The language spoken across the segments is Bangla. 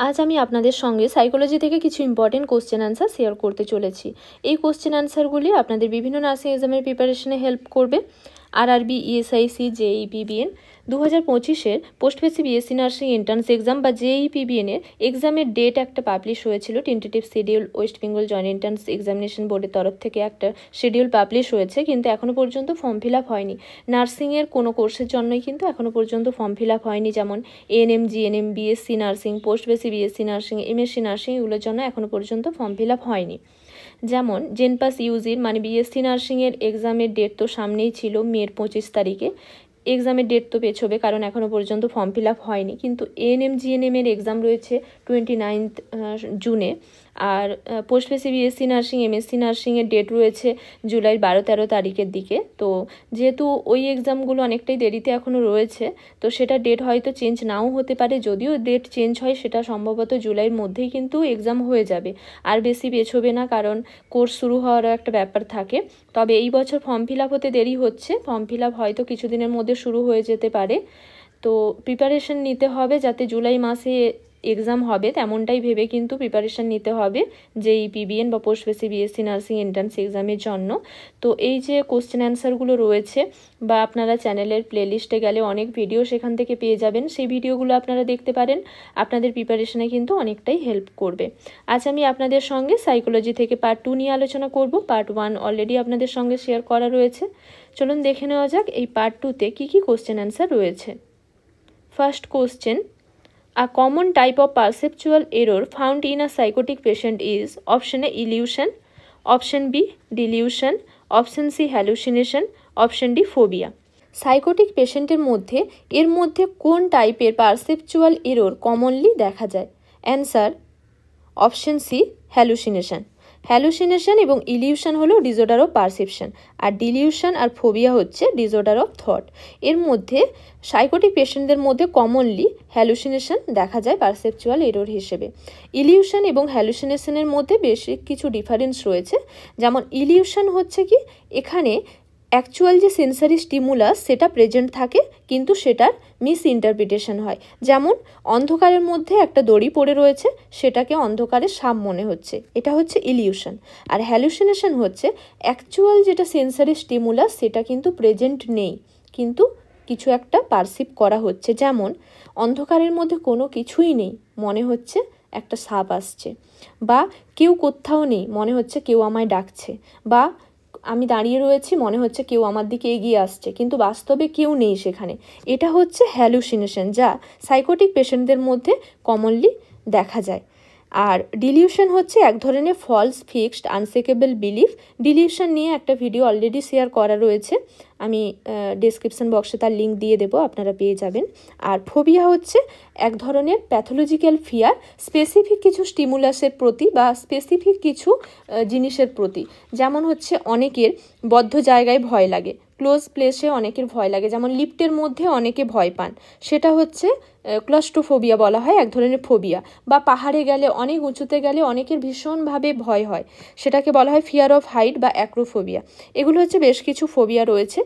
আজ আমি আপনাদের সঙ্গে সাইকোলজি থেকে কিছু ইম্পর্টেন্ট কোশ্চেন আনসার শেয়ার করতে চলেছি। এই কোশ্চেন আনসারগুলি আপনাদের বিভিন্ন নার্সিং এক্সামের প্রিপারেশনে হেল্প করবে। আরআরবি, ইএসআইসি, জেইই পিবিএন 2025-এর post basic BSc nursing entrance exam বা জেইই পিবিএনের এক্সামের ডেট একটা পাবলিশ হয়েছিল। Tentative schedule West Bengal joint entrance examination বোর্ডের তরফ থেকে একটা শিডিউল পাবলিশ হয়েছে, কিন্তু এখনও পর্যন্ত ফর্ম ফিল আপ হয়নি। নার্সিংয়ের কোনো কোর্সের জন্যই কিন্তু এখনও পর্যন্ত ফর্ম ফিল আপ হয়নি, যেমন ANM, GNM, BSc nursing, post basic BSc nursing, MSc nursing, এগুলোর জন্য এখনও পর্যন্ত ফর্ম ফিল আপ হয়নি। যেমন জেনপাস ইউজির মানে বিএসসি নার্সিংয়ের এক্সামের ডেট তো সামনেই ছিল, মের 25 তারিখে। এক্সামের ডেট তো পেছোবে, কারণ এখনও পর্যন্ত ফর্ম ফিল আপ হয়নি। কিন্তু এএনএম, জিএনএমের এক্সাম রয়েছে 29 জুনে, আর post basic BSc nursing, MSc নার্সিংয়ের ডেট রয়েছে জুলাই 12-13 তারিখের দিকে। তো যেহেতু ওই এক্সামগুলো অনেকটাই দেরিতে এখনও রয়েছে, তো সেটা ডেট হয়তো চেঞ্জ নাও হতে পারে। যদিও ডেট চেঞ্জ হয়, সেটা সম্ভবত জুলাইয়ের মধ্যেই কিন্তু এক্সাম হয়ে যাবে, আর বেশি পেছোবে না, কারণ কোর্স শুরু হওয়ারও একটা ব্যাপার থাকে। তবে এই বছর ফর্ম ফিল আপ হতে দেরি হচ্ছে, ফর্ম ফিল আপ হয়তো কিছুদিনের মধ্যে শুরু হয়ে যেতে পারে। তো প্রিপারেশন নিতে হবে যাতে জুলাই মাসে এক্সাম হবে তেমনটাই ভেবে কিন্তু প্রিপারেশান নিতে হবে জেইই পিবিএন বা post basic BSc nursing entrance এক্সামের জন্য। তো এই যে কোশ্চেন অ্যান্সারগুলো রয়েছে, বা আপনারা চ্যানেলের প্লেলিস্টে গেলে অনেক ভিডিও সেখান থেকে পেয়ে যাবেন, সেই ভিডিওগুলো আপনারা দেখতে পারেন, আপনাদের প্রিপারেশনে কিন্তু অনেকটাই হেল্প করবে। আজ আমি আপনাদের সঙ্গে সাইকোলজি থেকে পার্ট 2 নিয়ে আলোচনা করব। পার্ট 1 অলরেডি আপনাদের সঙ্গে শেয়ার করা রয়েছে। চলুন দেখে নেওয়া যাক এই পার্ট 2-তে কী কী কোশ্চেন অ্যান্সার রয়েছে। First question: A common type of perceptual error found in a psychotic patient is option A illusion, option B delusion, option C hallucination, option D phobia. Psychotic পেশেন্টের মধ্যে এর মধ্যে কোন টাইপের পারসেপচুয়াল এরর কমনলি দেখা যায়? Answer option C hallucination. Hallucination এবং ইলিউশন হলো ডিসঅর্ডার অফ পারসেপশন, আর ডিলিউশন আর ফোবিয়া হচ্ছে ডিসঅর্ডার অফ থট। এর মধ্যে সাইকোটিক পেশেন্টদের মধ্যে কমনলি হ্যালুসিনেশন দেখা যায় পারসেপচুয়াল এরর হিসেবে। ইলিউশন এবং হ্যালুসিনেশনের মধ্যে বেশ কিছু ডিফারেন্স রয়েছে। যেমন ইলিউশন হচ্ছে কি, এখানে অ্যাকচুয়াল যে সেন্সারি স্টিমুলাস সেটা প্রেজেন্ট থাকে, কিন্তু সেটার মিস ইন্টারপ্রিটেশন হয়। যেমন অন্ধকারের মধ্যে একটা দড়ি পড়ে রয়েছে, সেটাকে অন্ধকারের সাপ মনে হচ্ছে, এটা হচ্ছে ইলিউশন। আর হ্যালুসিনেশন হচ্ছে অ্যাকচুয়াল যেটা সেন্সারি স্টিমুলাস সেটা কিন্তু প্রেজেন্ট নেই, কিন্তু কিছু একটা পারসিভ করা হচ্ছে। যেমন অন্ধকারের মধ্যে কোনো কিছুই নেই, মনে হচ্ছে একটা সাপ আসছে, বা কেউ কোথাও নেই, মনে হচ্ছে কেউ আমায় ডাকছে, বা আমি দাঁড়িয়ে রয়েছি, মনে হচ্ছে কেউ আমার দিকে এগিয়ে আসছে, কিন্তু বাস্তবে কেউ নেই সেখানে। এটা হচ্ছে হ্যালুসিনেশন, যা সাইকোটিক পেশেন্টদের মধ্যে কমনলি দেখা যায়। আর ডিলিউশন হচ্ছে এক ধরনের false fixed unshakable belief. Dilution নিয়ে একটা ভিডিও অলরেডি শেয়ার করা রয়েছে, আমি ডেসক্রিপশন বক্সে তার লিঙ্ক দিয়ে দেবো, আপনারা পেয়ে যাবেন। আর ফোবিয়া হচ্ছে এক ধরনের প্যাথোলজিক্যাল ফিয়ার স্পেসিফিক কিছু স্টিমুলাসের প্রতি বা স্পেসিফিক কিছু জিনিসের প্রতি। যেমন হচ্ছে অনেকের বদ্ধ জায়গায় ভয় লাগে, ক্লোজ প্লেসে অনেকের ভয় লাগে, যেমন লিফটের মধ্যে অনেকে ভয় পান, সেটা হচ্ছে ক্লস্ট্রোফোবিয়া বলা হয়, এক ধরনের ফোবিয়া। বা পাহাড়ে গেলে, অনেক উঁচুতে গেলে অনেকের ভীষণভাবে ভয় হয়, সেটাকে বলা হয় ফিয়ার অফ হাইট বা অ্যাক্রোফোবিয়া। এগুলো হচ্ছে বেশ কিছু ফোবিয়া রয়েছে।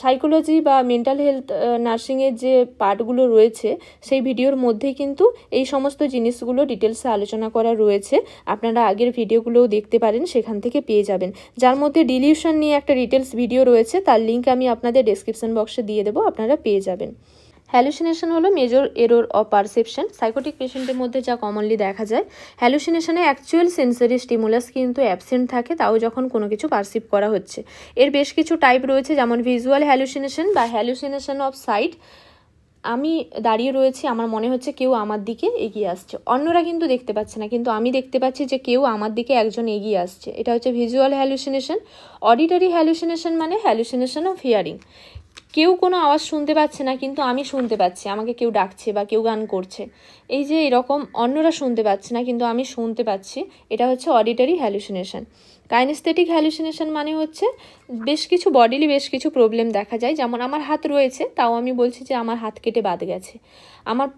সাইকোলজি বা মেন্টাল হেলথ নার্সিংয়ের যে পার্টগুলো রয়েছে সেই ভিডিওর মধ্যেই কিন্তু এই সমস্ত জিনিসগুলো ডিটেলসে আলোচনা করা রয়েছে, আপনারা আগের ভিডিওগুলোও দেখতে পারেন, সেখান থেকে পেয়ে যাবেন। যার মধ্যে ডিলিউশন নিয়ে একটা ডিটেলস ভিডিও রয়েছে, তার লিঙ্ক আমি আপনাদের ডেসক্রিপশন বক্সে দিয়ে দেবো, আপনারা পেয়ে যাবেন। হ্যালুসিনেশন হলো major error of perception. Psychotic পেশেন্টের মধ্যে যা কমনলি দেখা যায়, হ্যালুসিনেশনে অ্যাকচুয়াল সেন্সারি স্টিমুলাস কিন্তু অ্যাবসেন্ট থাকে, তাও যখন কোনো কিছু পারসিভ করা হচ্ছে। এর বেশ কিছু টাইপ রয়েছে, যেমন ভিজুয়াল হ্যালুসিনেশন বা হ্যালুসিনেশন অফ সাইট। আমি দাঁড়িয়ে রয়েছি, আমার মনে হচ্ছে কেউ আমার দিকে এগিয়ে আসছে, অন্যরা কিন্তু দেখতে পাচ্ছে না, কিন্তু আমি দেখতে পাচ্ছি যে কেউ আমার দিকে একজন এগিয়ে আসছে, এটা হচ্ছে ভিজুয়াল হ্যালুসিনেশন। অডিটরি হ্যালুসিনেশন মানে হ্যালুসিনেশন অফ হিয়ারিং। কেউ কোনো আওয়াজ শুনতে পাচ্ছে না, কিন্তু আমি শুনতে পাচ্ছি আমাকে কেউ ডাকছে বা কেউ গান করছে, এই যে এরকম অন্যরা শুনতে পাচ্ছে না কিন্তু আমি শুনতে পাচ্ছি, এটা হচ্ছে অডিটরি হ্যালুসিনেশন। কাইনেস্থেটিক হ্যালুসিনেশন মানে হচ্ছে বেশ কিছু বডিলি বেশ কিছু প্রবলেম দেখা যায়, যেমন আমার হাত রয়েছে, তাও আমি বলছি যে আমার হাত কেটে বাদ গেছে। আমার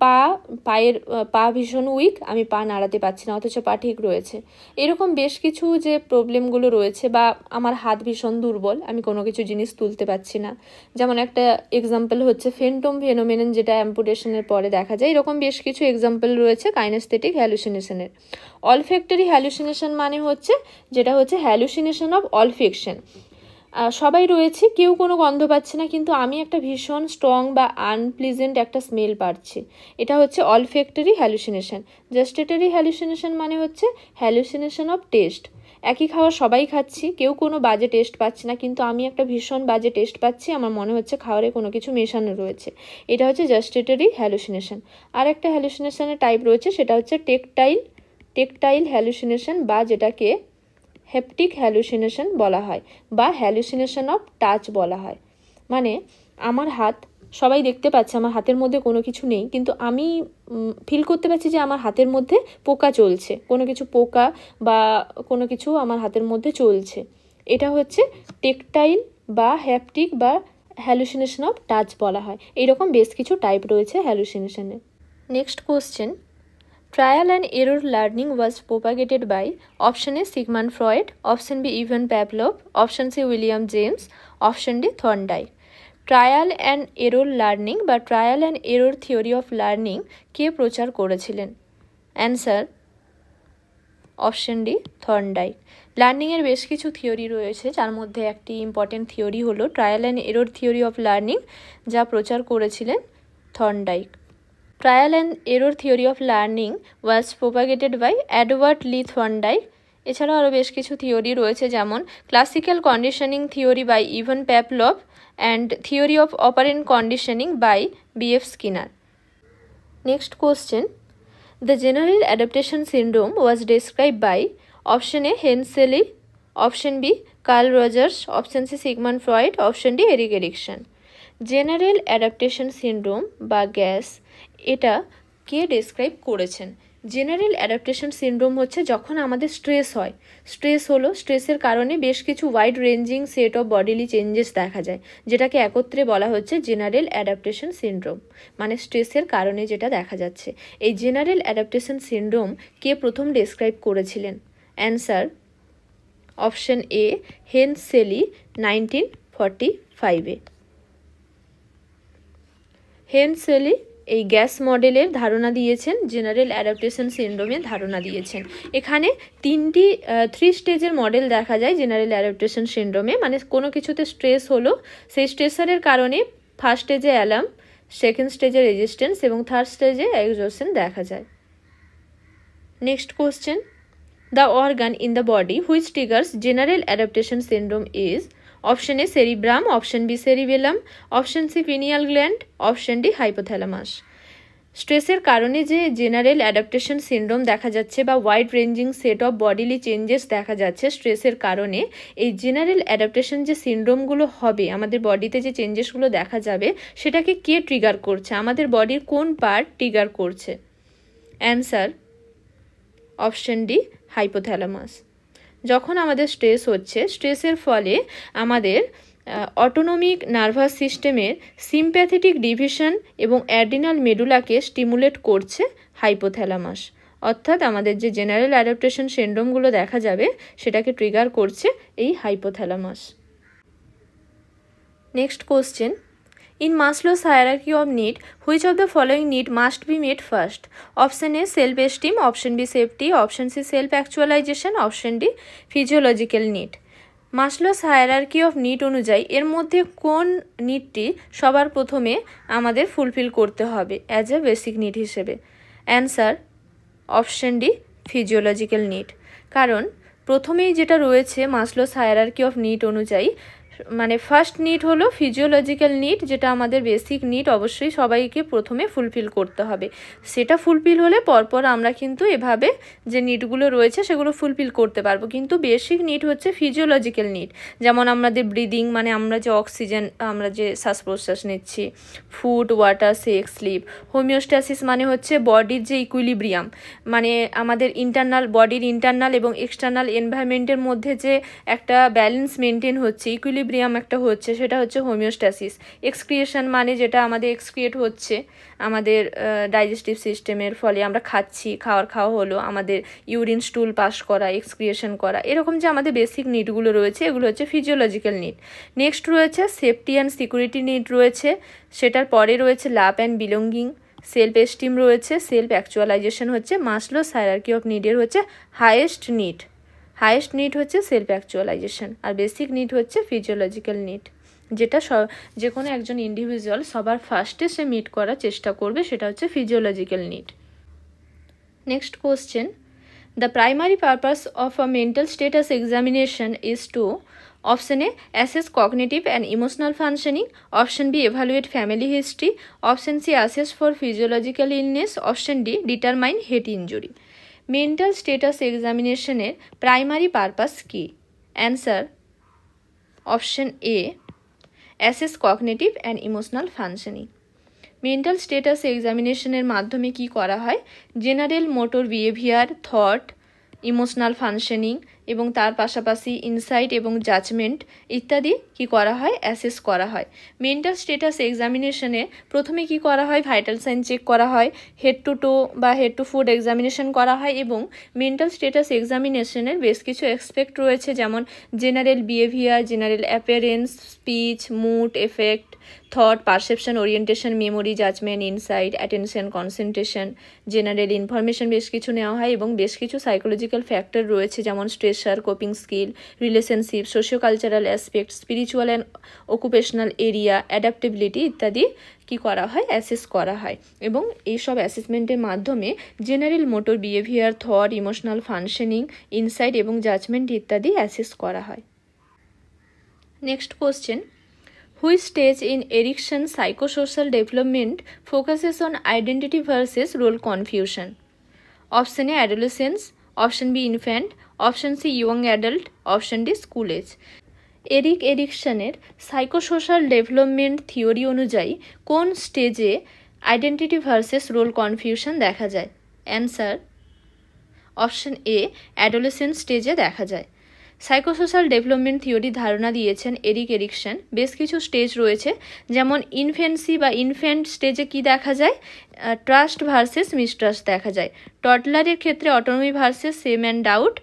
পা ভীষণ উইক, আমি পা নাড়াতে পারছি না, অথচ পা ঠিক রয়েছে। এরকম বেশ কিছু যে প্রবলেমগুলো রয়েছে, বা আমার হাত ভীষণ দুর্বল, আমি কোনো কিছু জিনিস তুলতে পারছি না। যেমন একটা এক্সাম্পল হচ্ছে ফ্যান্টম ফেনোমেনন, যেটা অ্যাম্পুটেশনের পরে দেখা যায়। এরকম বেশ কিছু এক্সাম্পল রয়েছে কাইনেস্থেটিক হ্যালুসিনেশনের। অলফ্যাক্টরি হ্যালুসিনেশন মানে হচ্ছে যেটা হচ্ছে হ্যালুসিনেশন অফ অলফেকশন। সবাই রয়েছে, কেউ কোনো গন্ধ পাচ্ছে না, কিন্তু আমি একটা ভীষণ স্ট্রং বা আনপ্লিজেন্ট একটা স্মেল পাচ্ছি, এটা হচ্ছে অলফ্যাক্টরি হ্যালুসিনেশন। জাস্টেটরি হ্যালুসিনেশন মানে হচ্ছে হ্যালুসিনেশন অফ টেস্ট। একই খাবার সবাই খাচ্ছি, কেউ কোনো বাজে টেস্ট পাচ্ছে না, কিন্তু আমি একটা ভীষণ বাজে টেস্ট পাচ্ছি, আমার মনে হচ্ছে খাবারে কোনো কিছু মেশানো রয়েছে, এটা হচ্ছে জাস্টেটরি হ্যালুসিনেশন। আর একটা হ্যালুসিনেশনের টাইপ রয়েছে, সেটা হচ্ছে টেকটাইল হ্যালুসিনেশন, বা যেটাকে হেপটিক হ্যালুসিনেশন বলা হয়, বা হ্যালুসিনেশন অফ টাচ বলা হয়। মানে আমার হাত, সবাই দেখতে পাচ্ছে আমার হাতের মধ্যে কোনো কিছু নেই, কিন্তু আমি ফিল করতে পারছি যে আমার হাতের মধ্যে পোকা চলছে, কোনো কিছু পোকা বা কোনো কিছু আমার হাতের মধ্যে চলছে। এটা হচ্ছে টেকটাইল বা হ্যাপটিক বা হ্যালুসিনেশন অফ টাচ বলা হয়। এইরকম বেশ কিছু টাইপ রয়েছে হ্যালুসিনেশনের। Next question, trial and error learning was propagated by option A Sigmund Freud, option B Ivan Pavlov, option C William James, option D Thorndike। Trial and error learning বা trial and error theory of learning কে প্রচার করেছিলেন? Answer option D Thorndike. লার্নিংয়ের বেশ কিছু থিওরি রয়েছে, যার মধ্যে একটি ইম্পর্টেন্ট থিওরি হলো trial and error theory of learning, যা প্রচার করেছিলেন Thorndike. Trial and error theory of learning was propagated by Edward Lee Thorndike. এছাড়াও আরও বেশ কিছু থিওরি রয়েছে, যেমন classical conditioning theory by Ivan Pavlov and theory of operant conditioning by B.F. Skinner. Next question, the general adaptation syndrome was described by option A Henseley, option B Carl Rogers, option C Sigmund Freud, option D Erik Erikson। General adaptation syndrome বা গ্যাস, এটা কে ডেসক্রাইব করেছেন? জেনারেল অ্যাডাপ্টেশন সিনড্রোম হচ্ছে যখন আমাদের স্ট্রেস হয়, স্ট্রেসের কারণে বেশ কিছু wide ranging set of bodily changes দেখা যায়, যেটাকে একত্রে বলা হচ্ছে জেনারেল অ্যাডাপ্টেশন সিনড্রোম, মানে স্ট্রেসের কারণে যেটা দেখা যাচ্ছে। এই জেনারেল অ্যাডাপ্টেশন সিনড্রোম কে প্রথম ডেসক্রাইব করেছিলেন? অ্যান্সার অপশন এ হেনসেলি 1945-এ। হেনসেলি এই গ্যাস মডেলের ধারণা দিয়েছেন, জেনারেল অ্যাডাপ্টেশন সিনড্রোমের ধারণা দিয়েছেন। এখানে 3 স্টেজের মডেল দেখা যায় জেনারেল অ্যাডাপ্টেশন সিনড্রোমে, মানে কোনো কিছুতে স্ট্রেস হলো, সেই স্ট্রেসারের কারণে ফার্স্ট স্টেজে অ্যালার্ম, সেকেন্ড স্টেজে রেজিস্ট্যান্স এবং থার্ড স্টেজে এক্সজশন দেখা যায়। Next question, the organ in the body which triggers general adaptation syndrome is option A cerebrum, option B cerebellum, option C pineal gland, option D hypothalamus. স্ট্রেসের কারণে যে জেনারেল অ্যাডাপ্টেশন সিনড্রোম দেখা যাচ্ছে বা wide ranging set of bodily changes দেখা যাচ্ছে স্ট্রেসের কারণে, এই জেনারেল অ্যাডাপ্টেশন যে সিনড্রোমগুলো হবে, আমাদের বডিতে যে চেঞ্জেসগুলো দেখা যাবে, সেটাকে কে ট্রিগার করছে, আমাদের বডির কোন পার্ট ট্রিগার করছে? Answer option D hypothalamus. যখন আমাদের স্ট্রেস হচ্ছে, স্ট্রেসের ফলে আমাদের অটোনমিক নার্ভাস সিস্টেমের সিম্প্যাথেটিক ডিভিশন এবং অ্যাড্রিনাল মেডুলাকে স্টিমুলেট করছে হাইপোথ্যালামাস, অর্থাৎ আমাদের যে জেনারেল অ্যাডাপ্টেশন সিনড্রোমগুলো দেখা যাবে সেটাকে ট্রিগার করছে এই hypothalamus. Next question, in Maslow's hierarchy of need, which of the following need must be met first? Option A self-esteem, option B safety, option C self-actualization, option D physiological need। Maslow's hierarchy of need অনুযায়ী এর মধ্যে কোন নিডটি সবার প্রথমে আমাদের ফুলফিল করতে হবে অ্যাজ এ বেসিক নিড হিসেবে? Answer option D physiological need. কারণ প্রথমেই যেটা রয়েছে মাসলোস হায়ারার্কি অফ নিড অনুযায়ী, মানে ফার্স্ট নিড হলো ফিজিওলজিক্যাল নিড, যেটা আমাদের বেসিক নিড, অবশ্যই সবাইকে প্রথমে ফুলফিল করতে হবে। সেটা ফুলফিল হলে পরপর আমরা কিন্তু এভাবে যে নিডগুলো রয়েছে সেগুলো ফুলফিল করতে পারবো। কিন্তু বেসিক নিড হচ্ছে ফিজিওলজিক্যাল নিড, যেমন আমাদের ব্রিদিং, মানে আমরা যে অক্সিজেন, আমরা যে শ্বাস প্রশ্বাস নিচ্ছি, food, water, sex, sleep. Homeostasis মানে হচ্ছে বডির যে ইকুইলিব্রিয়াম, মানে আমাদের বডির ইন্টারনাল এবং এক্সটার্নাল এনভায়রনমেন্টের মধ্যে যে একটা ব্যালেন্স মেনটেন হচ্ছে, ইকুইলিব্রিয়াম ইকুইলিব্রিয়াম একটা হচ্ছে, সেটা হচ্ছে হোমিওস্ট্যাসিস। এক্সক্রিয়েশন মানে যেটা আমাদের এক্সক্রিয়েট হচ্ছে আমাদের ডাইজেস্টিভ সিস্টেমের ফলে, আমরা খাচ্ছি, খাওয়া হলো, আমাদের ইউরিন স্টুল পাস করা, এক্সক্রিয়েশন করা, এরকম যে আমাদের বেসিক নিডগুলো রয়েছে এগুলো হচ্ছে ফিজিওলজিক্যাল নিড। নেক্সট রয়েছে সেফটি অ্যান্ড সিকিউরিটি নিড রয়েছে, সেটার পরে রয়েছে love and belonging, self esteem রয়েছে, সেলফ অ্যাকচুয়ালাইজেশন হচ্ছে মাসলোস হায়ারার্কি অফ নিডের হচ্ছে হাইয়েস্ট নিড হচ্ছে সেলফ অ্যাকচুয়ালাইজেশন, আর বেসিক নিড হচ্ছে ফিজিওলজিক্যাল নিড, যেটা যে কোনো একজন ইন্ডিভিজুয়াল সবার ফার্স্টে সে মিট করার চেষ্টা করবে, সেটা হচ্ছে physiological need. Next question, the primary purpose of a mental status examination is to option A assess cognitive and emotional functioning, option B evaluate family history, option C assess for physiological illness, option D determine head injury. Mental status এক্সামিনেশনের প্রাইমারি পারপাস কি? Answer option A assess cognitive and emotional functioning. Mental status এক্সামিনেশনের মাধ্যমে কি করা হয়? General motor behaviour, thought, emotional functioning এবং তার পাশাপাশি ইনসাইট এবং জাজমেন্ট ইত্যাদি কি করা হয়? অ্যাসেস করা হয়। মেন্টাল স্টেটাস এক্সামিনেশনে প্রথমে কি করা হয়? ভাইটাল সাইন চেক করা হয়, হেড টু টো বা হেড টু ফুট এক্সামিনেশন করা হয়, এবং মেন্টাল স্টেটাস এক্সামিনেশনের বেশ কিছু এক্সপেক্ট রয়েছে, যেমন general behaviour, general appearance, speech, mood, affect, thought, perception, orientation, memory, judgement, insight, attention, concentration, general information বেশ কিছু নেওয়া হয়, এবং বেশ কিছু সাইকোলজিক্যাল ফ্যাক্টর রয়েছে, যেমন Strasser, coping skill, relationship, socio cultural aspect, spiritual and occupational area, adaptability ইত্যাদি কি করা হয়? অ্যাসেস করা হয়, এবং এইসব অ্যাসেসমেন্টের মাধ্যমে general motor behaviour, thought, emotional functioning, insight এবং জাজমেন্ট ইত্যাদি অ্যাসেস করা হয়। Next question, which stage in Erikson psychosocial development focuses on identity versus role confusion? Option A adolescence, option B infant, option C young adult, option D school age. এরিকসনের সাইকোসোশ্যাল ডেভেলপমেন্ট থিওরি অনুযায়ী কোন স্টেজে আইডেন্টিটি ভার্সেস রোল কনফিউশন দেখা যায়? অ্যান্সার অপশন এ অ্যাডোলেসেন্স স্টেজে দেখা যায়। সাইকোসোশ্যাল ডেভেলপমেন্ট থিওরি ধারণা দিয়েছেন এরিকসন। বেশ কিছু স্টেজ রয়েছে, যেমন ইনফেন্সি বা ইনফ্যান্ট স্টেজে কি দেখা যায়? ট্রাস্ট ভার্সেস মিসট্রাস্ট দেখা যায়। টডলারের ক্ষেত্রে autonomy versus shame and doubt,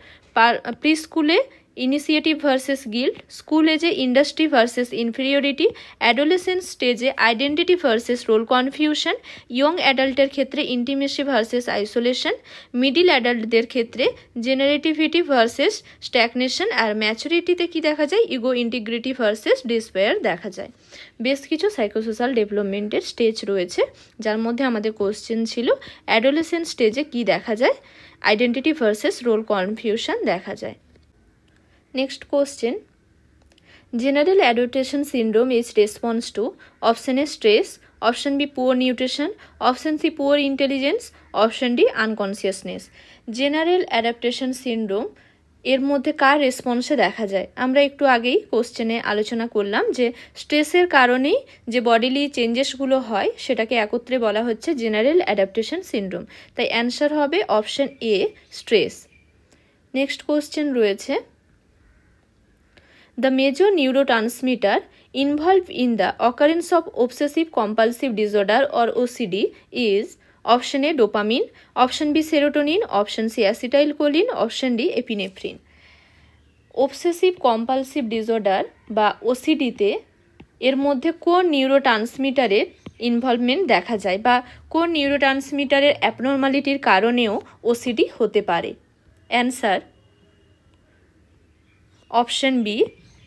প্রি স্কুলে ইনিশিয়েটিভ ভার্সেস গিল্ট, স্কুল এজে ইন্ডাস্ট্রি ভার্সেস ইনফেরিয়রিটি, অ্যাডোলেসেন্স স্টেজে identity versus role confusion, young অ্যাডাল্টের ক্ষেত্রে ইন্টিমেসি ভার্সেস আইসোলেশন, মিডিল অ্যাডাল্টদের ক্ষেত্রে জেনারেটিভিটি ভার্সেস স্ট্যাগনেশন, আর ম্যাচুরিটিতে কি দেখা যায়? ইগো ইন্টিগ্রিটি ভার্সেস ডিসপেয়ার দেখা যায়। বেশ কিছু সাইকোসোশ্যাল ডেভেলপমেন্টের স্টেজ রয়েছে, যার মধ্যে আমাদের কোশ্চেন ছিল অ্যাডোলেসেন্স স্টেজে কি দেখা যায়? আইডেন্টিটি ভার্সেস রোল কনফিউশন দেখা যায়। Next question, general adaptation syndrome is response to option A stress, option B poor nutrition, option C poor intelligence, option D unconsciousness. General adaptation syndrome এর মধ্যে কার রেসপন্সে দেখা যায়? আমরা একটু আগেই কোশ্চেনে আলোচনা করলাম যে স্ট্রেসের কারণেই যে বডিলি চেঞ্জেসগুলো হয় সেটাকে একত্রে বলা হচ্ছে জেনারেল অ্যাডাপ্টেশন সিনড্রোম। তাই অ্যান্সার হবে option A stress. Next question রয়েছে, the major neurotransmitter involved in the occurrence of obsessive compulsive disorder or OCD is option A dopamine, option B serotonin, option C acetylcholine, option D epinephrine. obsessive compulsive disorder বা OCD-তে এর মধ্যে কোন নিউরোট্রান্সমিটারের ইনভলভমেন্ট দেখা যায় বা কোন নিউরোট্রান্সমিটারের অ্যাবনর্মালিটির কারণেও OCD হতে পারে? অ্যান্সার অপশন বি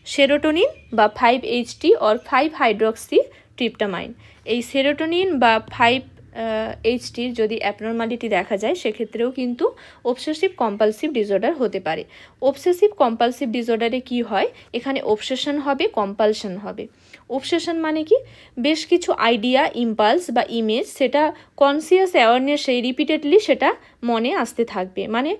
সেরোটোনিন বা 5-HT অর 5-হাইড্রক্সিট্রিপ্টামাইন। এই সেরোটোনিন বা 5-HTর যদি অ্যাবনর্মালিটি দেখা যায় সেক্ষেত্রেও কিন্তু অবসেসিভ কম্পালসিভ ডিসঅর্ডার হতে পারে। অবসেসিভ কম্পালসিভ ডিসঅর্ডারে কি হয়? এখানে অবসেশন হবে, কম্পালশন হবে। অবসেশন মানে কি? বেশ কিছু আইডিয়া, ইম্পালস বা ইমেজ সেটা কনসিয়াস অ্যাওয়ারনেসে রিপিটেডলি সেটা মনে আসতে থাকবে, মানে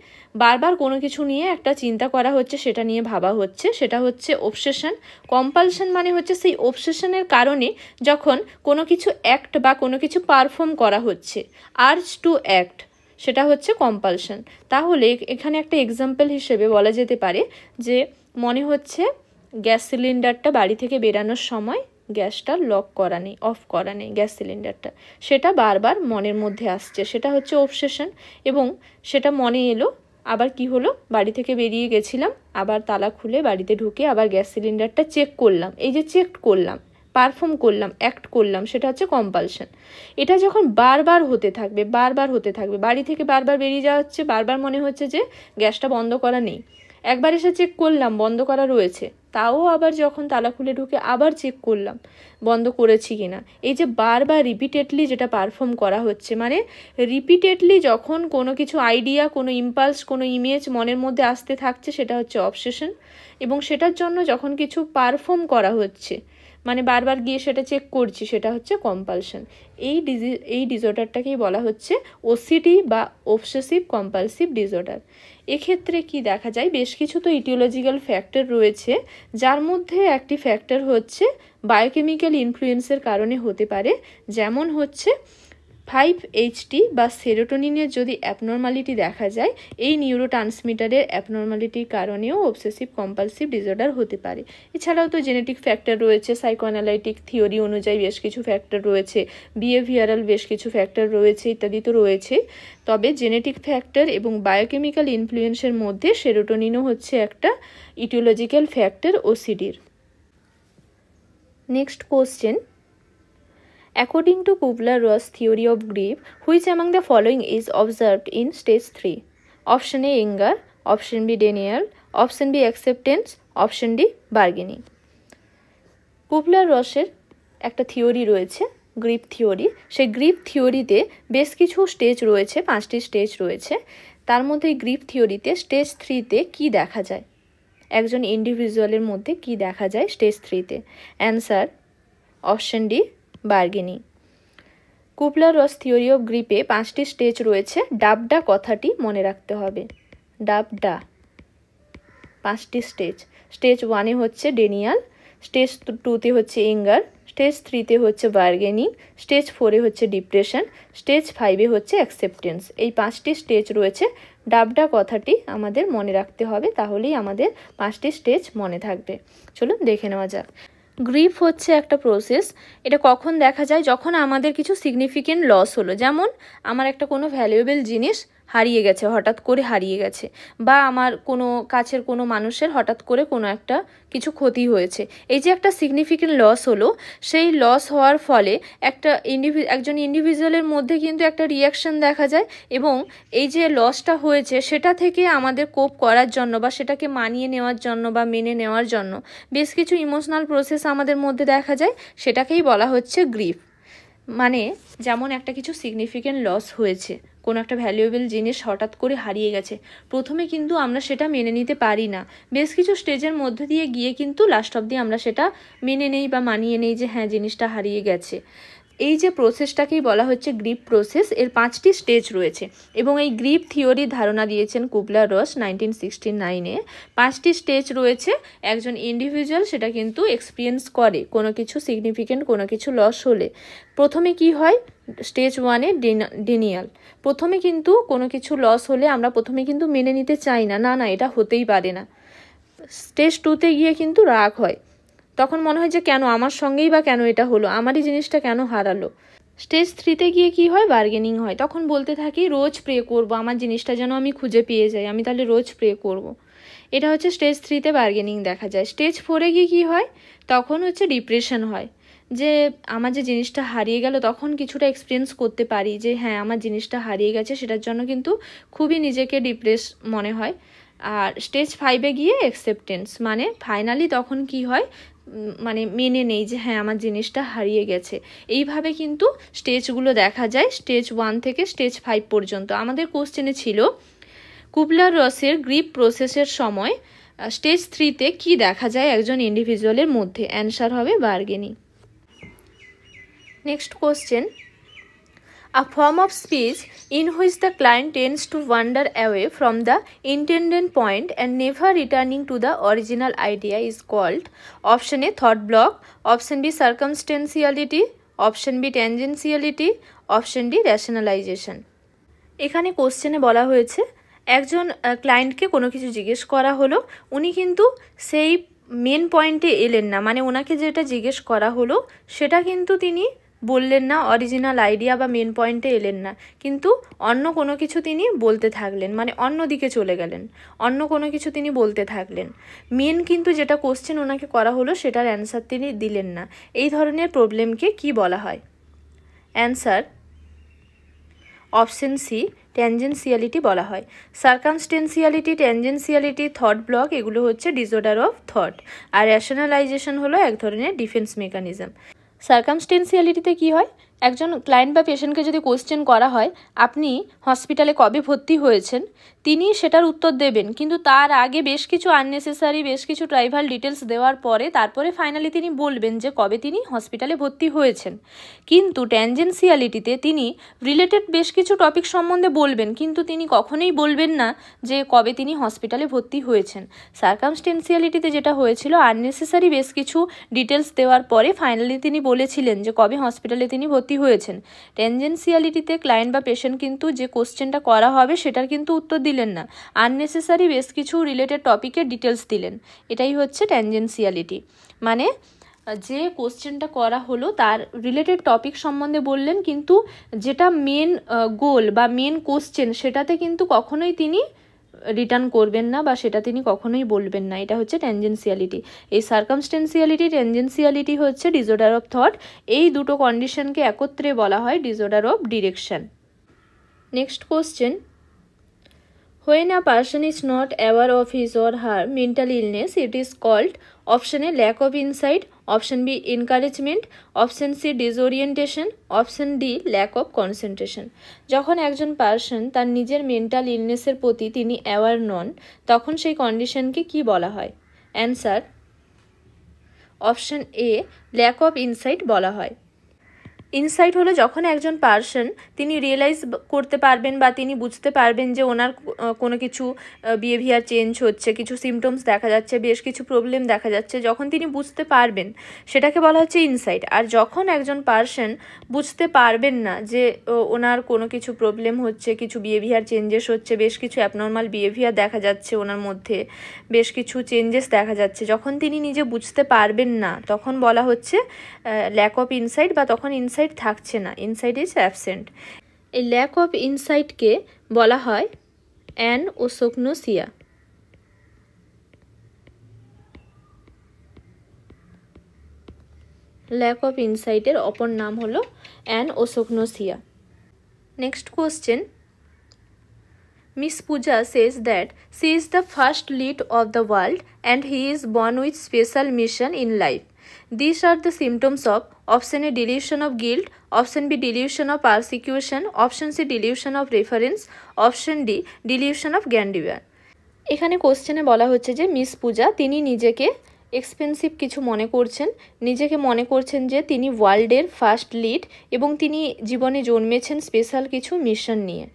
বারবার কোনো কিছু নিয়ে একটা চিন্তা করা হচ্ছে, সেটা নিয়ে ভাবা হচ্ছে, সেটা হচ্ছে অবসেশন। কম্পালশন মানে হচ্ছে সেই অবসেশনের কারণে যখন কোনো কিছু অ্যাক্ট বা কোনো কিছু পারফর্ম করা হচ্ছে, আর্জ টু অ্যাক্ট, সেটা হচ্ছে কম্পালশন। তাহলে এখানে একটা এক্সাম্পল হিসেবে বলা যেতে পারে যে মনে হচ্ছে গ্যাস সিলিন্ডারটা বাড়ি থেকে বেরানোর সময় গ্যাসটা লক করা নেই, অফ করা নেই গ্যাস সিলিন্ডারটা, সেটা বারবার মনের মধ্যে আসছে, সেটা হচ্ছে অবসেশন। এবং সেটা মনে এলো, আবার কি হলো, বাড়ি থেকে বেরিয়ে গেছিলাম, আবার তালা খুলে বাড়িতে ঢুকে আবার গ্যাস সিলিন্ডারটা চেক করলাম। এই যে চেক করলাম, পারফর্ম করলাম, অ্যাক্ট করলাম, সেটা হচ্ছে কম্পালশন। এটা যখন বারবার হতে থাকবে, বারবার হতে থাকবে, বাড়ি থেকে বারবার বেরিয়ে যাওয়া হচ্ছে, বারবার মনে হচ্ছে যে গ্যাসটা বন্ধ করা নেই, একবার এসে চেক করলাম বন্ধ করা রয়েছে, তাও আবার যখন তালা খুলে ঢুকে আবার চেক করলাম বন্ধ করেছি কিনা। এই যে বারবার রিপিটেডলি যেটা পারফর্ম করা হচ্ছে, মানে রিপিটেডলি যখন কোনো কিছু আইডিয়া, কোনো ইম্পালস, কোনো ইমেজ মনের মধ্যে আসতে থাকছে, সেটা হচ্ছে অবসেশন। এবং সেটার জন্য যখন কিছু পারফর্ম করা হচ্ছে, মানে বারবার গিয়ে সেটা চেক করছি, সেটা হচ্ছে কম্পালশন। এই ডিসঅর্ডারটাকেই বলা হচ্ছে ওসিডি বা অবসেসিভ কম্পালসিভ ডিসঅর্ডার। এক্ষেত্রে কি দেখা যায়, বেশ কিছু তো ইটিওলজিক্যাল ফ্যাক্টর রয়েছে, যার মধ্যে একটি ফ্যাক্টর হচ্ছে বায়োকেমিক্যাল ইনফ্লুয়েন্সের কারণে হতে পারে। যেমন হচ্ছে 5-HT বা সেরোটোনিনের যদি অ্যাবনর্মালিটি দেখা যায়, এই নিউরোট্রান্সমিটারের অ্যাবনর্মালিটির কারণেও অবসেসিভ কম্পালসিভ ডিসঅর্ডার হতে পারে। এছাড়াও তো জেনেটিক ফ্যাক্টর রয়েছে, সাইকোঅ্যানালাইটিক থিওরি অনুযায়ী বেশ কিছু ফ্যাক্টর রয়েছে, বিহেভিয়ারাল বেশ কিছু ফ্যাক্টর রয়েছে, ইত্যাদি তো রয়েছে। তবে জেনেটিক ফ্যাক্টর এবং বায়োকেমিক্যাল ইনফ্লুয়েন্সের মধ্যে সেরোটোনিনও হচ্ছে একটা ইটিওলজিক্যাল ফ্যাক্টর ওসিডির। Next question, according to Kubler-Ross theory of grief, which among the following is observed in stage 3? Option A anger, option B denial, option B acceptance, option D bargaining. কুবলার-রসের একটা থিওরি রয়েছে, গ্রিফ থিওরি। সেই গ্রিফ থিওরিতে বেশ কিছু স্টেজ রয়েছে, 5টি স্টেজ রয়েছে। তার মধ্যে গ্রিফ থিওরিতে স্টেজ 3-তে কী দেখা যায়, একজন ইন্ডিভিজুয়ালের মধ্যে কি দেখা যায় স্টেজ 3-তে? Answer option D bargaining. Kubler Ross theory of গ্রিপে 5টি স্টেজ রয়েছে, ডাবডা কথাটি মনে রাখতে হবে, ডাবডা। 5টি স্টেজ। স্টেজ 1-এ হচ্ছে ডেনিয়াল, স্টেজ 2-তে হচ্ছে এঙ্গার, স্টেজ 3-তে হচ্ছে বার্গেনিং, স্টেজ 4-এ হচ্ছে ডিপ্রেশন, স্টেজ 5-এ হচ্ছে অ্যাকসেপ্টেন্স। এই 5টি স্টেজ রয়েছে, ডাবডা কথাটি আমাদের মনে রাখতে হবে, তাহলেই আমাদের 5টি স্টেজ মনে থাকবে। চলুন দেখে নেওয়া যাক। গ্রিফ হচ্ছে একটা প্রসেস। এটা কখন দেখা যায়, যখন আমাদের কিছু সিগনিফিকেন্ট লস হলো, যেমন আমার একটা কোনো ভ্যালুয়েবল জিনিস হারিয়ে গেছে, হঠাৎ করে হারিয়ে গেছে, বা আমার কোনো কাছের কোনো মানুষের হঠাৎ করে কোনো একটা কিছু ক্ষতি হয়েছে। এই যে একটা সিগনিফিকেন্ট লস হলো, সেই লস হওয়ার ফলে একজন ইন্ডিভিজুয়ালের মধ্যে কিন্তু একটা রিয়াকশন দেখা যায়, এবং এই যে লসটা হয়েছে সেটা থেকে আমাদের কোপ করার জন্য বা সেটাকে মানিয়ে নেওয়ার জন্য বা মেনে নেওয়ার জন্য বেশ কিছু ইমোশনাল প্রসেস আমাদের মধ্যে দেখা যায়, সেটাকেই বলা হচ্ছে গ্রিফ। মানে যেমন একটা কিছু সিগনিফিকেন্ট লস হয়েছে, কোনো একটা ভ্যালুয়েবল জিনিস হঠাৎ করে হারিয়ে গেছে, প্রথমে কিন্তু আমরা সেটা মেনে নিতে পারি না, বেশ কিছু স্টেজের মধ্যে দিয়ে গিয়ে কিন্তু লাস্ট অবধি আমরা সেটা মেনে নেই বা মানিয়ে নেই যে হ্যাঁ জিনিসটা হারিয়ে গেছে। এই যে প্রসেসটাকেই বলা হচ্ছে গ্রিফ প্রসেস। এর 5টি স্টেজ রয়েছে, এবং এই গ্রিফ থিওরির ধারণা দিয়েছেন কুবলার-রস 1969-এ। 5টি স্টেজ রয়েছে, একজন ইন্ডিভিজুয়াল সেটা কিন্তু এক্সপিরিয়েন্স করে কোনো কিছু সিগনিফিকেন্ট কোনো কিছু লস হলে। প্রথমে কি হয়, স্টেজ 1-এ ডেনিয়াল। প্রথমে কিন্তু কোনো কিছু লস হলে আমরা প্রথমে কিন্তু মেনে নিতে চাই না, না এটা হতেই পারে না। স্টেজ 2-তে গিয়ে কিন্তু রাগ হয়, তখন মনে হয় যে কেন আমার সঙ্গেই বা কেন এটা হলো, আমারই জিনিসটা কেন হারালো। স্টেজ 3-তে গিয়ে কি হয়, বার্গেনিং হয়, তখন বলতে থাকি রোজ প্রে করব, আমার জিনিসটা যেন আমি খুঁজে পেয়ে যাই, আমি তাহলে রোজ প্রে করব। এটা হচ্ছে স্টেজ 3-তে বার্গেনিং দেখা যায়। স্টেজ 4-এ গিয়ে কী হয়, তখন হচ্ছে ডিপ্রেশন হয়, যে আমার যে জিনিসটা হারিয়ে গেল, তখন কিছুটা এক্সপিরিয়েন্স করতে পারি যে হ্যাঁ আমার জিনিসটা হারিয়ে গেছে, সেটার জন্য কিন্তু খুবই নিজেকে ডিপ্রেস মনে হয়। আর স্টেজ 5-এ গিয়ে অ্যাকসেপ্টেন্স, মানে ফাইনালি তখন কি হয়, মানে মেনে নেই যে হ্যাঁ আমার জিনিসটা হারিয়ে গেছে। এইভাবে কিন্তু স্টেজগুলো দেখা যায় স্টেজ 1 থেকে স্টেজ 5 পর্যন্ত। আমাদের কোশ্চেনে ছিল কুবলার-রসের গ্রিফ প্রসেসের সময় স্টেজ 3-তে কি দেখা যায় একজন ইন্ডিভিজুয়ালের মধ্যে? অ্যান্সার হবে bargaining. Next question, a form of speech in which the client tends to wander away from the intended point and never returning to the original idea is called? Option A thought block, option B circumstantiality, option B tangentiality, option D rationalization. এখানে কোশ্চেনে বলা হয়েছে একজন ক্লায়েন্টকে কোনো কিছু জিজ্ঞেস করা হলো, উনি কিন্তু সেই মেন পয়েন্টে এলেন না, মানে ওনাকে যেটা জিজ্ঞেস করা হলো সেটা কিন্তু তিনি বললেন না, অরিজিনাল আইডিয়া বা মেন পয়েন্টে এলেন না, কিন্তু অন্য কোনো কিছু তিনি বলতে থাকলেন, মানে অন্য দিকে চলে গেলেন, অন্য কোনো কিছু তিনি বলতে থাকলেন। মেন কিন্তু যেটা কোশ্চেন ওনাকে করা হলো সেটার অ্যান্সার তিনি দিলেন না। এই ধরনের প্রবলেমকে কি বলা হয়? অ্যান্সার অপশন সি, ট্যানজেন্সিয়ালিটি বলা হয়। সার্কামস্টেন্সিয়ালিটি, ট্যানজেন্সিয়ালিটি, থট ব্লক এগুলো হচ্ছে disorder of thought, R rationalisation হলো এক ধরনের ডিফেন্স মেকানিজম। সার্কামস্টেন্সিয়ালিটিতে কি হয়, একজন ক্লায়েন্ট বা পেশেন্টকে যদি কোশ্চেন করা হয় আপনি হসপিটালে কবে ভর্তি হয়েছেন, তিনি সেটার উত্তর দেবেন, কিন্তু তার আগে বেশ কিছু আননেসেসারি বেশ কিছু ট্রাইভাল ডিটেলস দেওয়ার পরে তারপরে ফাইনালি তিনি বলবেন যে কবে তিনি হসপিটালে ভর্তি হয়েছেন। কিন্তু ট্যানজেন্সিয়ালিটিতে তিনি রিলেটেড বেশ কিছু টপিক সম্বন্ধে বলবেন, কিন্তু তিনি কখনোই বলবেন না যে কবে তিনি হসপিটালে ভর্তি হয়েছেন। সার্কামস্টেন্সিয়ালিটিতে যেটা হয়েছিল, আননেসেসারি বেশ কিছু ডিটেলস দেওয়ার পরে ফাইনালি তিনি বলেছিলেন যে কবে হসপিটালে তিনি ভর্তি হয়েছেন। ট্যানজেন্সিয়ালিটিতে ক্লায়েন্ট বা পেশেন্ট কিন্তু যে কোশ্চেনটা করা হবে সেটার কিন্তু উত্তর দিলেন না, আননেসেসারি বেশ কিছু রিলেটেড টপিকের ডিটেলস দিলেন। এটাই হচ্ছে ট্যানজেন্সিয়ালিটি, মানে যে কোশ্চেনটা করা হলো তার রিলেটেড টপিক সম্বন্ধে বললেন, কিন্তু যেটা মেন গোল বা মেন কোশ্চেন সেটাতে কিন্তু কখনোই তিনি রিটার্ন করবেন না বা সেটা তিনি কখনোই বলবেন না। এটা হচ্ছে ট্যানজেন্সিয়ালিটি। এই সার্কামস্টেন্সিয়ালিটি, ট্যানজেন্সিয়ালিটি হচ্ছে ডিসঅর্ডার অফ থট। এই দুটো কন্ডিশনকে একত্রে বলা হয় disorder of direction. Next question, when a person is not aware of his or her mental illness, it is called option A lack of insight, option B encouragement, option C disorientation, option D lack of concentration। যখন একজন পার্সন তার নিজের মেন্টাল ইলনেসের প্রতি তিনি অ্যাওয়ার নন, তখন সেই কন্ডিশনকে কি বলা হয়? Answer option A lack of insight বলা হয়। ইনসাইট হলো যখন একজন পার্সন তিনি রিয়েলাইজ করতে পারবেন বা তিনি বুঝতে পারবেন যে ওনার কোনো কিছু বিহেভিয়ার চেঞ্জ হচ্ছে, কিছু সিমটমস দেখা যাচ্ছে, বেশ কিছু প্রবলেম দেখা যাচ্ছে, যখন তিনি বুঝতে পারবেন সেটাকে বলা হচ্ছে ইনসাইট। আর যখন একজন পার্সন বুঝতে পারবেন না যে ওনার কোনো কিছু প্রবলেম হচ্ছে, কিছু বিহেভিয়ার চেঞ্জেস হচ্ছে, বেশ কিছু অ্যাবনর্মাল বিহেভিয়ার দেখা যাচ্ছে ওনার মধ্যে, বেশ কিছু চেঞ্জেস দেখা যাচ্ছে, যখন তিনি নিজে বুঝতে পারবেন না তখন বলা হচ্ছে ল্যাক অফ ইনসাইট, বা তখন ইনসাইট থাকছে না, ইনসাইট ইজ অ্যাবসেন্ট। এই ল্যাক অফ ইনসাইটকে বলা হয় অ্যানওসোগনোসিয়া। ল্যাক অফ ইনসাইটের অপর নাম হলো anosognosia. Next question, Miss Pooja says that she is the first lead of the world and he is born with special mission in life. These are the symptoms of option A delusion of guilt, option B delusion of persecution, option C delusion of reference, option D delusion of grandeur। এখানে কোশ্চেনে বলা হচ্ছে যে মিস পূজা তিনি নিজেকে এক্সপেন্সিভ কিছু মনে করছেন, নিজেকে মনে করছেন যে তিনি ওয়ার্ল্ডের ফার্স্ট লিড এবং তিনি জীবনে জন্মেছেন স্পেশাল কিছু মিশন নিয়ে।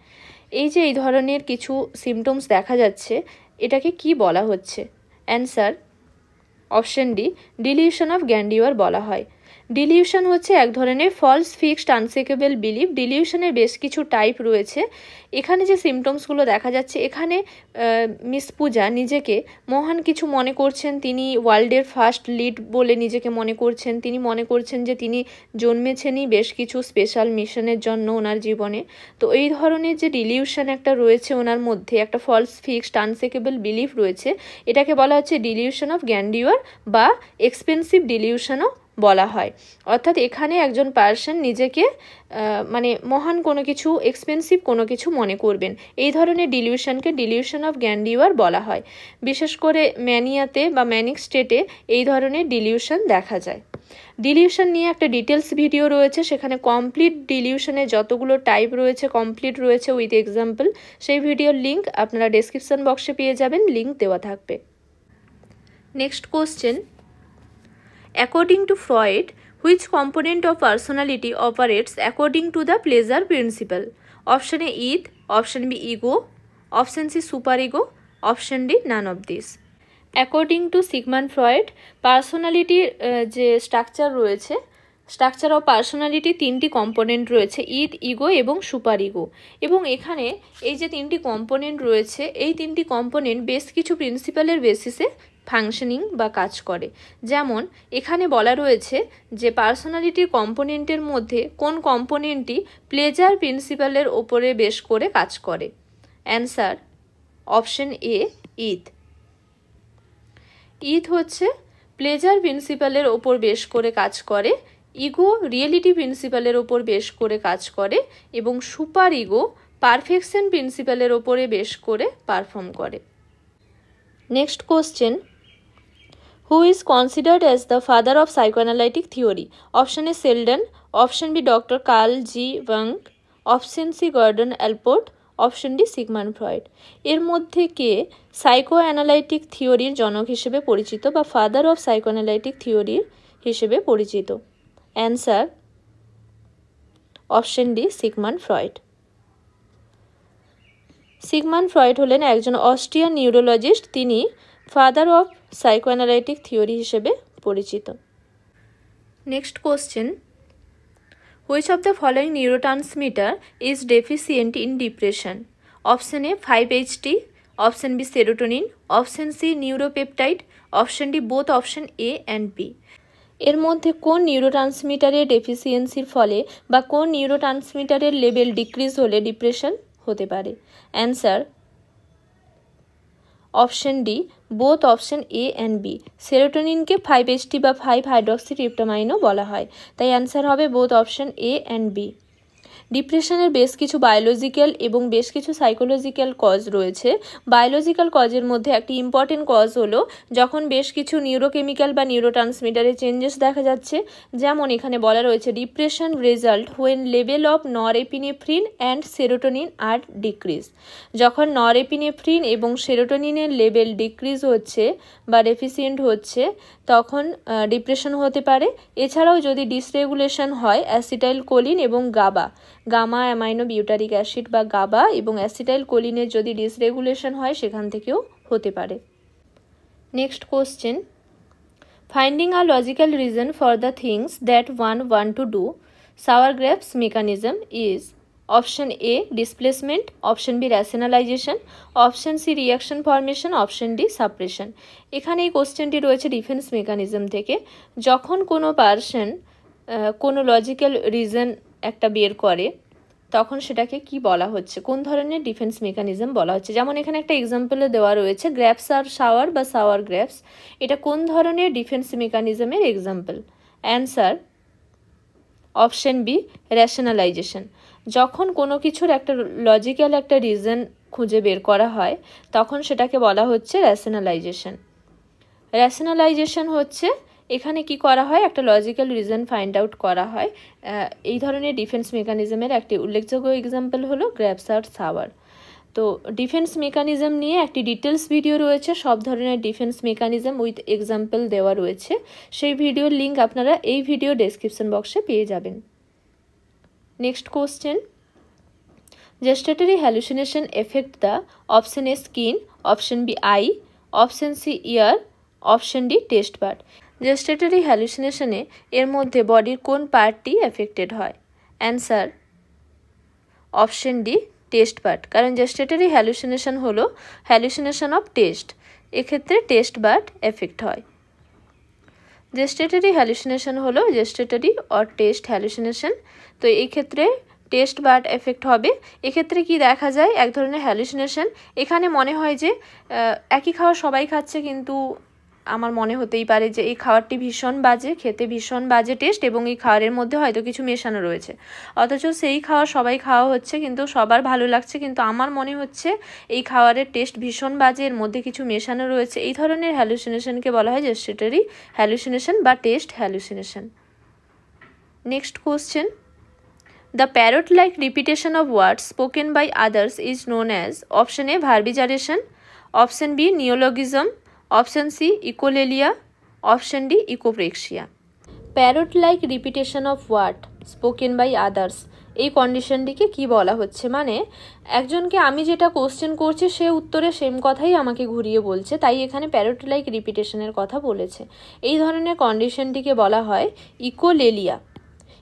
এই যে এই ধরনের কিছু সিমটমস দেখা যাচ্ছে, এটাকে কি বলা হচ্ছে? Answer option D delusion of grandeur বলা হয়। ডিলিউশন হচ্ছে এক ধরনের ফলস ফিক্সড আনশেকেবল বিলিফ। ডিলিউশনের বেশ কিছু টাইপ রয়েছে। এখানে যে সিমটমসগুলো দেখা যাচ্ছে, এখানে মিস পূজা নিজেকে মহান কিছু মনে করছেন, তিনি ওয়ার্ল্ডের ফার্স্ট লিড বলে নিজেকে মনে করছেন, তিনি মনে করছেন যে তিনি জন্মেছেনই বেশ কিছু স্পেশাল মিশনের জন্য ওনার জীবনে। তো এই ধরনের যে ডিলিউশন একটা রয়েছে ওনার মধ্যে, একটা ফলস ফিক্সড আনশেকেবল বিলিফ রয়েছে, এটাকে বলা হচ্ছে ডিলিউশন অফ গ্র্যান্ডিওর বা এক্সপেন্সিভ ডিলিউশনও বলা হয়। অর্থাৎ এখানে একজন পার্সন নিজেকে মানে মহান কোনো কিছু, এক্সপেন্সিভ কোনো কিছু মনে করবেন। এই ধরনের ডিলিউশনকে ডিলিউশন অফ গ্র্যান্ডিওর বলা হয়। বিশেষ করে ম্যানিয়াতে বা ম্যানিক স্টেটে এই ধরনের ডিলিউশন দেখা যায়। ডিলিউশন নিয়ে একটা ডিটেলস ভিডিও রয়েছে, সেখানে কমপ্লিট ডিলিউশনের যতগুলো টাইপ রয়েছে কমপ্লিট রয়েছে উইথ এক্সাম্পল। সেই ভিডিওর লিঙ্ক আপনারা ডেসক্রিপশন বক্সে পেয়ে যাবেন, লিঙ্ক দেওয়া থাকবে। Next question, according to Freud, which component of personality operates according to the pleasure principle? Option A id, option B ego, option C superego, option D none of these। According to Sigmund Freud, পার্সোনালিটির যে স্ট্রাকচার রয়েছে, স্ট্রাকচার অফ পার্সোনালিটি তিনটি কম্পোনেন্ট রয়েছে, ইদ, ইগো এবং সুপার ইগো। এবং এখানে এই যে তিনটি কম্পোনেন্ট রয়েছে, এই তিনটি কম্পোনেন্ট বেশ কিছু প্রিন্সিপালের বেসিসে ফাংশনিং বা কাজ করে। যেমন এখানে বলা রয়েছে যে পার্সোনালিটির কম্পোনেন্টের মধ্যে কোন কম্পোনেন্টটি প্লেজার প্রিন্সিপালের ওপরে বেশ করে কাজ করে। অ্যান্সার অপশন এ ইথ। ইথ হচ্ছে প্লেজার প্রিন্সিপালের ওপর বেশ করে কাজ করে, ইগো রিয়েলিটি প্রিন্সিপালের ওপর বেশ করে কাজ করে এবং সুপার ইগো পারফেকশন প্রিন্সিপালের ওপরে বেশ করে পারফর্ম করে। Next question, who is considered as the father of psychoanalytic theory? Option A Sheldon, option B doctor Carl G ওয়াং, option C Gordon Allport, option D Sigmund Freud. এর মধ্যে কে সাইকোঅ্যানালাইটিক থিওরির জনক হিসেবে পরিচিত বা ফাদার অফ সাইকোঅ্যানালাইটিক থিওরি হিসেবে পরিচিত? Answer option D Sigmund Freud. Sigmund Freud হলেন একজন অস্ট্রিয়ান নিউরোলজিস্ট, তিনি ফাদার অফ সাইকোঅ্যানালাইটিক থিওরি হিসেবে পরিচিত। Next question, which of the following neurotransmitter is deficient in depression? Option A 5-HT, option B serotonin, option C neuropeptide, option D both option A and B. এর মধ্যে কোন নিউরোট্রান্সমিটারের ডেফিসিয়েন্সির ফলে বা কোন নিউরোট্রান্সমিটারের লেভেল ডিক্রিজ হলে ডিপ্রেশন হতে পারে? Answer option D both option A and B. সেরোটোনিনকে 5-HT বা 5-হাইড্রক্সিট্রিপ্টামাইনও বলা হয়, তাই অ্যান্সার হবে both option A and B. ডিপ্রেশনের বেশ কিছু বায়োলজিক্যাল এবং বেশ কিছু সাইকোলজিক্যাল কজ রয়েছে। বায়োলজিক্যাল কজের মধ্যে একটি ইম্পর্টেন্ট কজ হলো যখন বেশ কিছু নিউরোকেমিক্যাল বা নিউরোট্রান্সমিটারে চেঞ্জেস দেখা যাচ্ছে। যেমন এখানে বলা রয়েছে depression result when level of norepinephrine and serotonin are decrease. যখন নরএপিনেফ্রিন এবং সেরোটোনিনের লেভেল ডিক্রিজ হচ্ছে বা ডেফিসিয়েন্ট হচ্ছে তখন ডিপ্রেশন হতে পারে। এছাড়াও যদি ডিসরেগুলেশন হয় অ্যাসিটাইল কোলিন এবং গামা অ্যামাইনো বিউটারিক অ্যাসিড বা গাবা এবং অ্যাসিটাইল কোলিনের যদি ডিসরেগুলেশন হয় সেখান থেকেও হতে পারে। Next question, finding a logical reason for the things that one want to do, sour grapes mechanism is? Option A displacement, option B rationalisation, option C reaction formation, option D suppression. এখানে এই কোশ্চেনটি রয়েছে ডিফেন্স মেকানিজম থেকে। যখন কোনো পার্সন কোনো লজিক্যাল রিজন একটা বের করে তখন সেটাকে কি বলা হচ্ছে, কোন ধরনের ডিফেন্স মেকানিজম বলা হচ্ছে? যেমন এখানে একটা এক্সাম্পলে দেওয়া রয়েছে গ্র্যাপস আর শাওয়ার বা শাওয়ার গ্র্যাপস, এটা কোন ধরনের ডিফেন্স মেকানিজমের example? Answer option B rationalisation. যখন কোনো কিছুর একটা লজিক্যাল একটা রিজন খুঁজে বের করা হয় তখন সেটাকে বলা হচ্ছে র্যাশনালাইজেশন। র্যাশনালাইজেশন হচ্ছে এখানে কি করা হয়, একটা লজিক্যাল রিজন ফাইন্ড আউট করা হয়। এই ধরনের ডিফেন্স মেকানিজমের একটি উল্লেখযোগ্য এক্সাম্পল হলো গ্র্যাপস আর শাওয়ার। তো ডিফেন্স মেকানিজম নিয়ে একটি ডিটেলস ভিডিও রয়েছে, সব ধরনের ডিফেন্স মেকানিজম উইথ এক্সাম্পল দেওয়া রয়েছে, সেই ভিডিওর লিঙ্ক আপনারা এই ভিডিও ডেসক্রিপশন বক্সে পেয়ে যাবেন। Next question, gustatory hallucination affect the? Option A skin, option B eye, option C ear, option D taste bud. Gustatory হ্যালুসিনেশনে এর মধ্যে বডির কোন পার্টটি এফেক্টেড হয়? Answer option D taste bud, কারণ জেস্টেটরি হ্যালুসিনেশন হলো হ্যালুসিনেশন অফ টেস্ট, এক্ষেত্রে টেস্ট বাড এফেক্ট হয়। জেস্টেটরি হ্যালুসিনেশন হলো জেস্টেটরি অর টেস্ট হ্যালুসিনেশন, তো এই ক্ষেত্রে টেস্ট বাড এফেক্ট হবে। এক্ষেত্রে কি দেখা যায়, এক ধরনের হ্যালুসিনেশন, এখানে মনে হয় যে একই খাবার সবাই খাচ্ছে, কিন্তু আমার মনে হতেই পারে যে এই খাবারটি ভীষণ বাজে, খেতে ভীষণ বাজে টেস্ট এবং এই খাবারের মধ্যে হয়তো কিছু মেশানো রয়েছে, অথচ সেই খাবার সবাই খাওয়া হচ্ছে কিন্তু সবার ভালো লাগছে, কিন্তু আমার মনে হচ্ছে এই খাবারের টেস্ট ভীষণ বাজে, এর মধ্যে কিছু মেশানো রয়েছে। এই ধরনের হ্যালুসিনেশনকে বলা হয় জেস্টেটরি হ্যালুসিনেশন বা taste hallucination. Next question, the parrot like repetition of words spoken by others is known as? Option A verbigeration, option B neologism, option C echolalia, option D echopraxia. Parrot like repetition of word spoken by others, এই কন্ডিশনটিকে কি বলা হচ্ছে? মানে একজনকে আমি যেটা কোশ্চেন করছি সে উত্তরে সেম কথাই আমাকে ঘুরিয়ে বলছে, তাই এখানে প্যারট লাইক রিপিটেশনের কথা বলেছে। এই ধরনের কন্ডিশনটিকে বলা হয় ইকোলেলিয়া।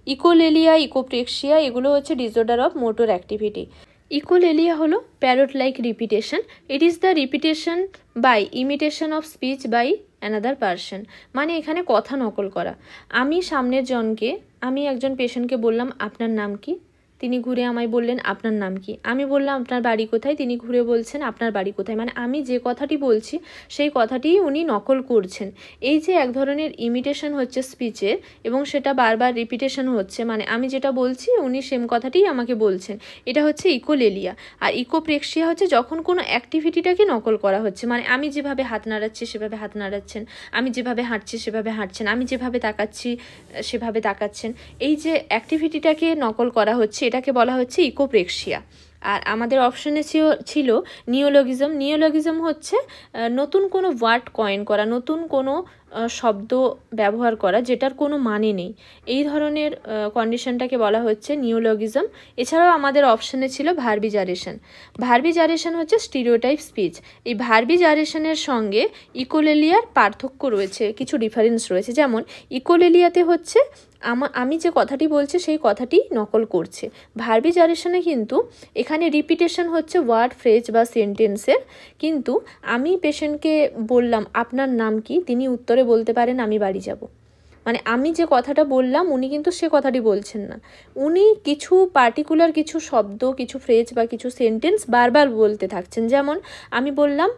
ইকোলেলিয়া, ইকোপ্রেক্সিয়া এগুলো হচ্ছে disorder of motor activity. Echolalia হলো parrot like repetition. It is the repetition by imitation of speech by another person. মানে এখানে কথা নকল করা। আমি একজন পেশেন্টকে বললাম আপনার নাম কি, তিনি ঘুরে আমায় বললেন আপনার নাম কি। আমি বললাম আপনার বাড়ি কোথায়, তিনি ঘুরে বলছেন আপনার বাড়ি কোথায়। মানে আমি যে কথাটি বলছি সেই কথাটিই উনি নকল করছেন। এই যে এক ধরনের ইমিটেশন হচ্ছে স্পিচের এবং সেটা বারবার রিপিটেশন হচ্ছে, মানে আমি যেটা বলছি উনি সেম কথাটিই আমাকে বলছেন, এটা হচ্ছে ইকোলেলিয়া। আর ইকোপ্রেক্সিয়া হচ্ছে যখন কোনো অ্যাক্টিভিটিটাকে নকল করা হচ্ছে, মানে আমি যেভাবে হাত নাড়াচ্ছি সেভাবে হাত নাড়াচ্ছেন, আমি যেভাবে হাঁটছি সেভাবে হাঁটছেন, আমি যেভাবে তাকাচ্ছি সেভাবে তাকাচ্ছেন। এই যে অ্যাক্টিভিটিটাকে নকল করা হচ্ছে এটাকে বলা হচ্ছে ইকোপ্রেক্সিয়া। আর আমাদের অপশনে ছিল নিওলজিজম। নিওলজিজম হচ্ছে নতুন কোনো ওয়ার্ড কয়েন করা, নতুন কোনো শব্দ ব্যবহার করা যেটার কোনো মানে নেই, এই ধরনের কন্ডিশনটাকে বলা হচ্ছে নিওলজিজম। এছাড়াও আমাদের অপশনে ছিল ভার্বিজারেশন। ভার্বিজারেশন হচ্ছে স্টিরিওটাইপ স্পিচ। এই ভার্বিজারেশনের সঙ্গে ইকোলেলিয়ার পার্থক্য রয়েছে, কিছু ডিফারেন্স রয়েছে। যেমন ইকোলেলিয়াতে হচ্ছে আমি যে কথাটি বলছি সেই কথাটি নকল করছে। ভার্বিজারেশনে কিন্তু এখানে রিপিটেশন হচ্ছে ওয়ার্ড, ফ্রেজ বা সেন্টেন্সের। কিন্তু আমি পেশেন্টকে বললাম আপনার নাম কি, তিনি উত্তরে বলতে পারেন আমি বাড়ি যাব। মানে আমি যে কথাটা বললাম উনি কিন্তু সে কথাটি বলছেন না, উনি কিছু পার্টিকুলার কিছু শব্দ, কিছু ফ্রেজ বা কিছু সেন্টেন্স বারবার বলতে থাকছেন। যেমন আমি বললাম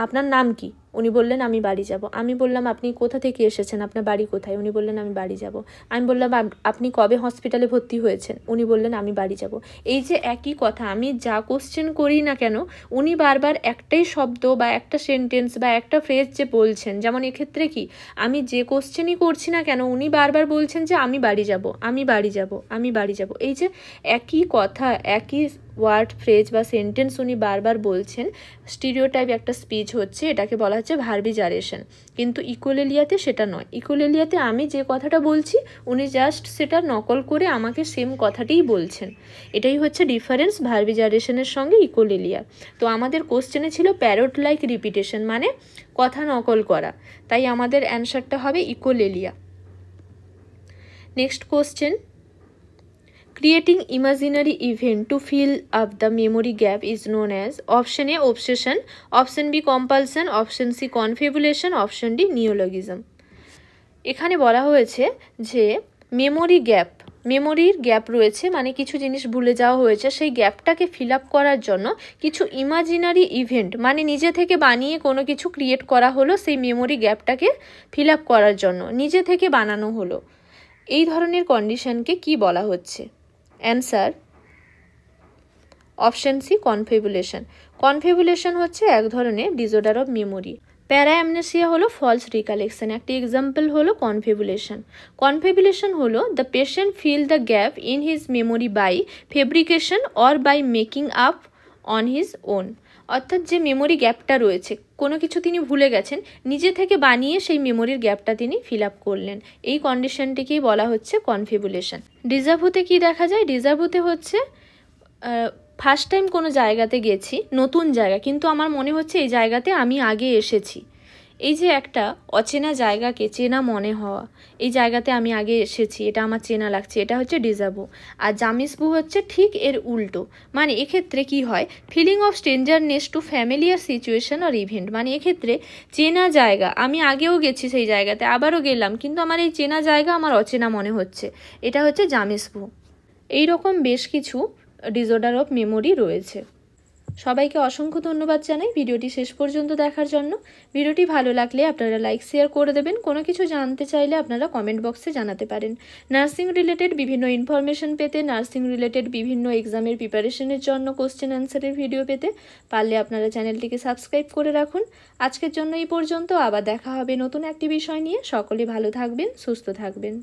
আপনার নাম কি, উনি বললেন আমি বাড়ি যাব। আমি বললাম আপনি কোথা থেকে এসেছেন, আপনার বাড়ি কোথায়, উনি বললেন আমি বাড়ি যাব। আমি বললাম আপনি কবে হসপিটালে ভর্তি হয়েছেন, উনি বললেন আমি বাড়ি যাব। এই যে একই কথা আমি যা কোশ্চেন করি না কেন উনি বারবার একটাই শব্দ বা একটা সেন্টেন্স বা একটা ফ্রেজ যে বলছেন। যেমন এক্ষেত্রে কি আমি যে কোশ্চেনই করছি না কেন উনি বারবার বলছেন যে আমি বাড়ি যাব, আমি বাড়ি যাব, আমি বাড়ি যাব। এই যে একই কথা, একই ওয়ার্ড, ফ্রেজ বা সেন্টেন্স উনি বারবার বলছেন, স্টিরিওটাইপ একটা স্পিচ হচ্ছে, এটাকে বলা হচ্ছে ভার্বিজারেশন। কিন্তু ইকোলেলিয়াতে সেটা নয়। ইকোলেলিয়াতে আমি যে কথাটা বলছি উনি জাস্ট সেটা নকল করে আমাকে সেম কথাটিই বলছেন। এটাই হচ্ছে ডিফারেন্স ভার্বিজারেশনের সঙ্গে ইকোলেলিয়া। তো আমাদের কোশ্চেনে ছিল প্যারট লাইক রিপিটেশন, মানে কথা নকল করা, তাই আমাদের অ্যান্সারটা হবে echolalia. Next question, creating imaginary event to fill up the memory gap is known as option A obsession, option B compulsion, option C confabulation, option D neologism। এখানে বলা হয়েছে যে মেমোরির গ্যাপ রয়েছে, মানে কিছু জিনিস ভুলে যাওয়া হয়েছে, সেই গ্যাপটাকে ফিল আপ করার জন্য কিছু ইমাজিনারি ইভেন্ট, মানে নিজে থেকে বানিয়ে কোনো কিছু ক্রিয়েট করা হলো সেই মেমোরি গ্যাপটাকে ফিল আপ করার জন্য, নিজে থেকে বানানো হলো। এই ধরনের কন্ডিশনকে কি বলা হচ্ছে? Answer option C confabulation. Confabulation হচ্ছে এক ধরনের ডিসঅর্ডার অফ মেমোরি। প্যারাঅ্যামনেসিয়া হলো ফলস রিকালেকশন। একটি এক্সাম্পল হলো কনফেবুলেশন। কনফেবুলেশন হলো the patient fill the gap in his memory by fabrication or by making up on his own. অর্থাৎ যে মেমোরি গ্যাপটা রয়েছে, কোনো কিছু তিনি ভুলে গেছেন, নিজে থেকে বানিয়ে সেই মেমোরির গ্যাপটা তিনি ফিল আপ করলেন। এই কন্ডিশনটিকেই বলা হচ্ছে কনফেবুলেশন। ডিজাভুতে কি দেখা যায়? ডিজাভুতে হচ্ছে ফার্স্ট টাইম কোনো জায়গাতে গেছি, নতুন জায়গা, কিন্তু আমার মনে হচ্ছে এই জায়গাতে আমি আগে এসেছি। এই যে একটা অচেনা জায়গাকে চেনা মনে হওয়া, এই জায়গাতে আমি আগে এসেছি, এটা আমার চেনা লাগছে, এটা হচ্ছে ডিজাভু। আর জামিসভু হচ্ছে ঠিক এর উল্টো। মানে এক্ষেত্রে কি হয়, feeling of strangeness to familiar situation or event. মানে এক্ষেত্রে চেনা জায়গা, আমি আগেও গেছি সেই জায়গাতে, আবারও গেলাম, কিন্তু আমার এই চেনা জায়গা আমার অচেনা মনে হচ্ছে, এটা হচ্ছে জামিসভু। এইরকম বেশ কিছু ডিসঅর্ডার অফ মেমোরি রয়েছে। সবাইকে অসংখ্য ধন্যবাদ জানাই ভিডিওটি শেষ পর্যন্ত দেখার জন্য। ভিডিওটি ভালো লাগলে আপনারা লাইক শেয়ার করে দেবেন। কোনো কিছু জানতে চাইলে আপনারা কমেন্ট বক্সে জানাতে পারেন। নার্সিং রিলেটেড বিভিন্ন ইনফরমেশন পেতে, নার্সিং রিলেটেড বিভিন্ন এক্সামের প্রিপারেশনের জন্য কোশ্চেন অ্যান্সারের ভিডিও পেতে পারলে আপনারা চ্যানেলটিকে সাবস্ক্রাইব করে রাখুন। আজকের জন্য এই পর্যন্ত, আবার দেখা হবে নতুন একটি বিষয় নিয়ে। সকলে ভালো থাকবেন, সুস্থ থাকবেন।